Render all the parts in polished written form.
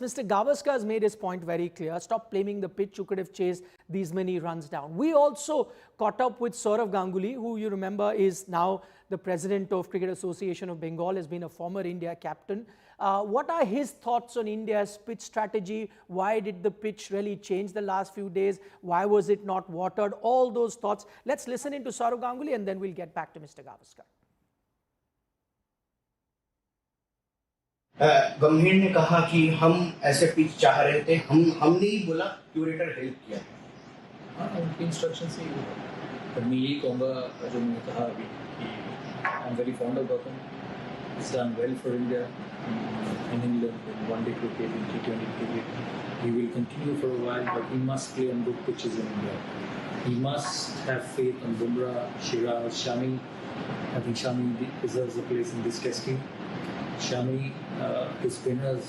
Mr. Gavaskar has made his point very clear. Stop blaming the pitch. You could have chased these many runs down. We also caught up with Sourav Ganguly, who you remember is now the president of Cricket Association of Bengal, has been a former India captain. What are his thoughts on India's pitch strategy? Why did the pitch really change the last few days? Why was it not watered? All those thoughts. Let's listen into Sourav Ganguly and then we'll get back to Mr. Gavaskar. गंभीर ने कहा कि हम ऐसे pitch चाह रहे थे, हमने ही बोला, क्यूरेटर हेल्प किया। हाँ, उनकी इंस्ट्रक्शन से ही पर मैं यही कहूँगा जो मैंने कहा अभी कि I am very fond of Gautam, he's done well for India in England in one-day cricket, in T20 cricket. He will continue for a while, but he must play on good pitches in India. He must have faith on Bumrah, Shiraz, Shami. I think Shami deserves a place in this test team. Shami is winners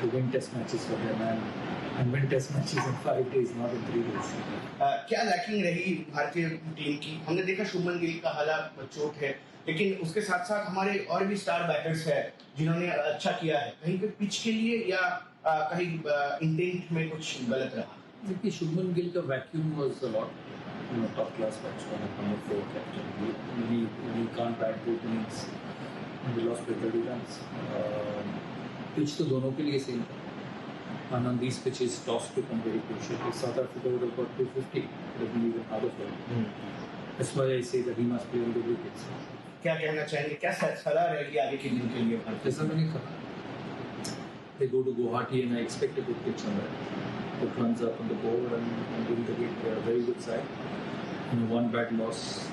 to win test matches for him and win test matches in 5 days, not in 3 days. क्या lacking रही भारतीय team की? हमने देखा शुभमन गिल का हालात चोट है, लेकिन उसके साथ साथ हमारे और भी स्टार बैटर्स हैं जिन्होंने अच्छा किया है। कहीं पे पिच के लिए या कहीं इंटेंट में कुछ गलत रहा? देखिए, शुभमन गिल का vacuum was a lot, top class batsman, number 4 captain, he can't bat both innings. We lost by 30 runs. Pitch तो दोनों के लिए सेम था. And on these pitches, toss become very crucial. If South Africa would have got 250, it would have been even harder for him. That's why I say that he must play on the wickets. क्या कहना चाहेंगे? क्या सलाह रहेगी आगे के दिन के लिए? जैसा मैंने कहा, they go to Guwahati and I expect a good pitch on that. Put runs up on the board and win the game. They are a very good side. One bad loss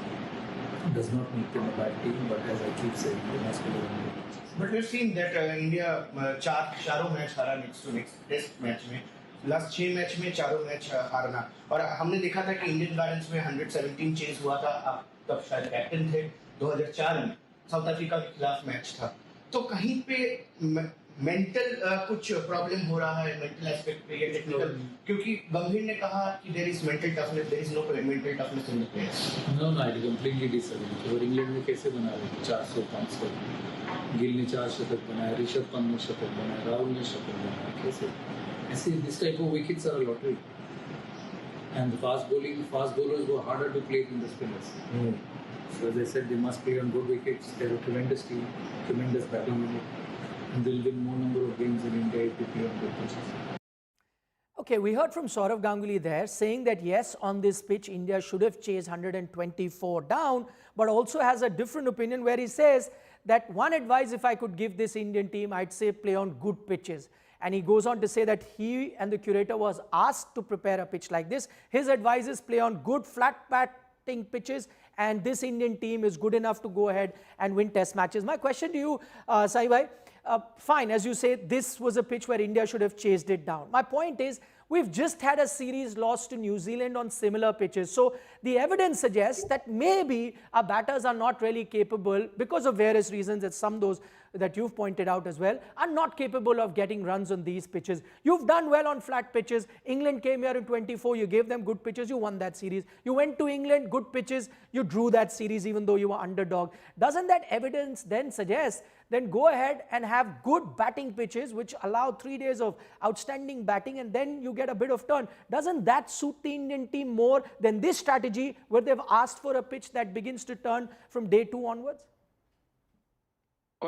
does not make them a bad team, but as I keep saying, they must be on the pitches. But we've seen that India चारों match हारा next test match में, last 6 match में चारों match हारना, और हमने देखा था कि इंडियन गार्डन्स में 117 चेज हुआ था। आप तब शायद कैप्टन थे 2004 में, साउथ अफ्रीका के खिलाफ मैच था। तो कहीं पे मेंटल कुछ प्रॉब्लम हो रहा है, मेंटल एस्पेक्ट पे या टेक्निकल? क्योंकि गंभीर ने कहा कि there is mental toughness, there is no mental toughness in the players. No, I completely disagree. और इंग्लैंड में कैसे बना रहे 400-500, गिल ने 4 शतक बनाए, ऋषभ पंत ने शतक बनाए, राहुल ने शतक बनाए, कैसे? ऐसे this type of wickets are a lottery, and the fast bowlers were harder to play than the spinners. So as I said, they must play on good wickets. They're a tremendous team, tremendous batting unit, and they'll win more number of games in India if they play on good pitches. Okay, we heard from Sourav Ganguly there saying that yes, on this pitch, India should have chased 124 down, but also has a different opinion where he says that one advice if I could give this Indian team, I'd say play on good pitches. And he goes on to say that he and the curator was asked to prepare a pitch like this. His advice is play on good flat batting pitches, and this Indian team is good enough to go ahead and win test matches. My question to you, Sai bhai, fine, as you say, this was a pitch where India should have chased it down. My point is, we've just had a series loss to New Zealand on similar pitches. So the evidence suggests that maybe our batters are not really capable, because of various reasons, that some those that you've pointed out as well, are not capable of getting runs on these pitches. You've done well on flat pitches. England came here in 24, you gave them good pitches, you won that series. You went to England, good pitches, you drew that series even though you were underdog. Doesn't that evidence then suggest, then go ahead and have good batting pitches which allow 3 days of outstanding batting, and then you get a bit of turn? Doesn't that suit the Indian team more than this strategy where they've asked for a pitch that begins to turn from day 2 onwards?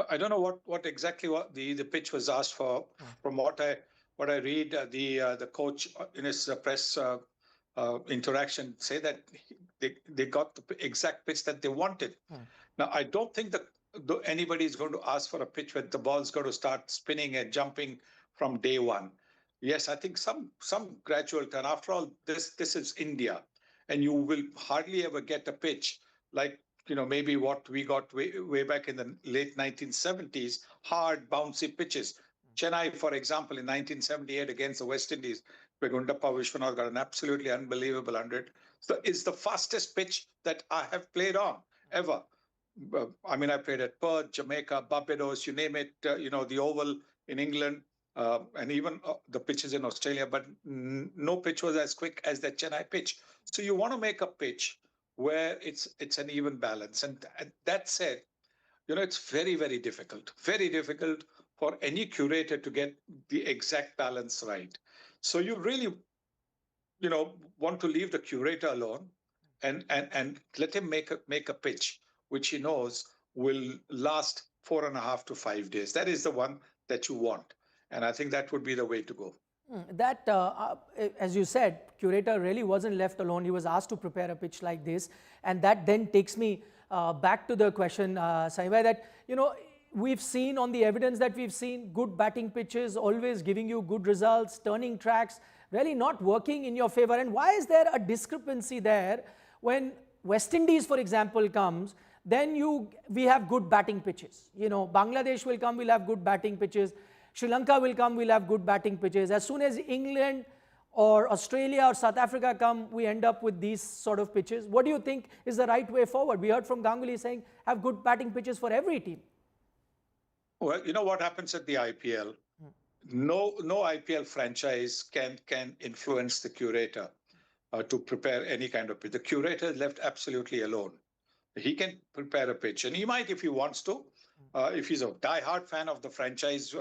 I don't know what exactly what the pitch was asked for. From what I read, the coach in his press interaction say that they got the exact pitch that they wanted. Now I don't think that anybody is going to ask for a pitch where the ball's going to start spinning and jumping from day one. Yes, I think some gradual turn. After all, this is India, and you will hardly ever get a pitch like, maybe what we got way back in the late 1970s, hard, bouncy pitches. Chennai, for example, in 1978 against the West Indies, where Gundappa Vishwanath got an absolutely unbelievable 100. So it's the fastest pitch that I have played on, ever. I mean, I played at Perth, Jamaica, Barbados, you name it, the Oval in England, and even the pitches in Australia, but no pitch was as quick as the Chennai pitch. So you want to make a pitch where it's an even balance. And that said, it's very, very difficult for any curator to get the exact balance right. So you really, want to leave the curator alone and let him make a pitch which he knows will last 4.5 to 5 days. That is the one that you want. And I think that would be the way to go. That, as you said, curator really wasn't left alone. He was asked to prepare a pitch like this. And that then takes me back to the question, Saibhai, that, we've seen on the evidence that we've seen good batting pitches, always giving you good results, turning tracks, really not working in your favor. And why is there a discrepancy there when West Indies, for example, comes, then we have good batting pitches. Bangladesh will come, we'll have good batting pitches. Sri Lanka will come, we'll have good batting pitches. As soon as England or Australia or South Africa come, we end up with these sort of pitches. What do you think is the right way forward? We heard from Ganguly saying, have good batting pitches for every team. Well, you know what happens at the IPL? No IPL franchise can influence the curator to prepare any kind of pitch. The curator is left absolutely alone. He can prepare a pitch, and he might, if he wants to, if he's a diehard fan of the franchise,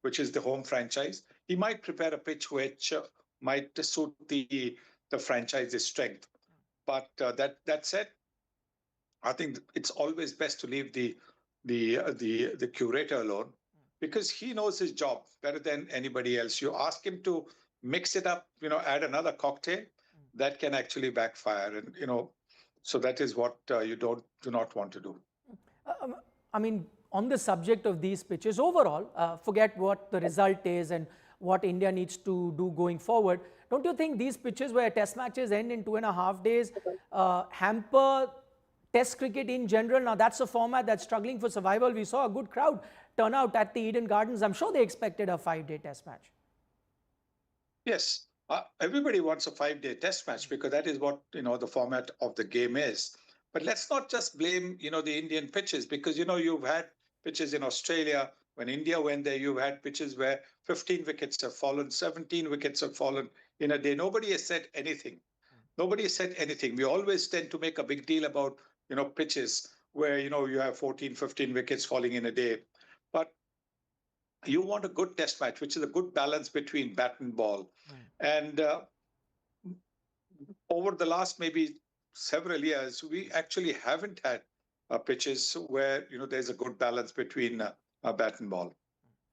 which is the home franchise, he might prepare a pitch which might suit the franchise's strength. But that said, I think it's always best to leave the curator alone, because he knows his job better than anybody else. You ask him to mix it up, add another cocktail, that can actually backfire. And, so that is what you do not want to do. I mean, on the subject of these pitches, overall, forget what the result is and what India needs to do going forward. Don't you think these pitches where test matches end in 2.5 days hamper Test cricket in general? Now, that's a format that's struggling for survival. We saw a good crowd turn out at the Eden Gardens. I'm sure they expected a 5-day test match. Yes, everybody wants a 5-day test match because that is what, the format of the game is. But let's not just blame, the Indian pitches, because, you've had pitches in Australia. When India went there, you've had pitches where 15 wickets have fallen, 17 wickets have fallen in a day. Nobody has said anything. Nobody has said anything. We always tend to make a big deal about, pitches where, you have 14, 15 wickets falling in a day. But you want a good test match, which is a good balance between bat and ball. And over the last maybe several years, we actually haven't had pitches where, there's a good balance between bat and ball.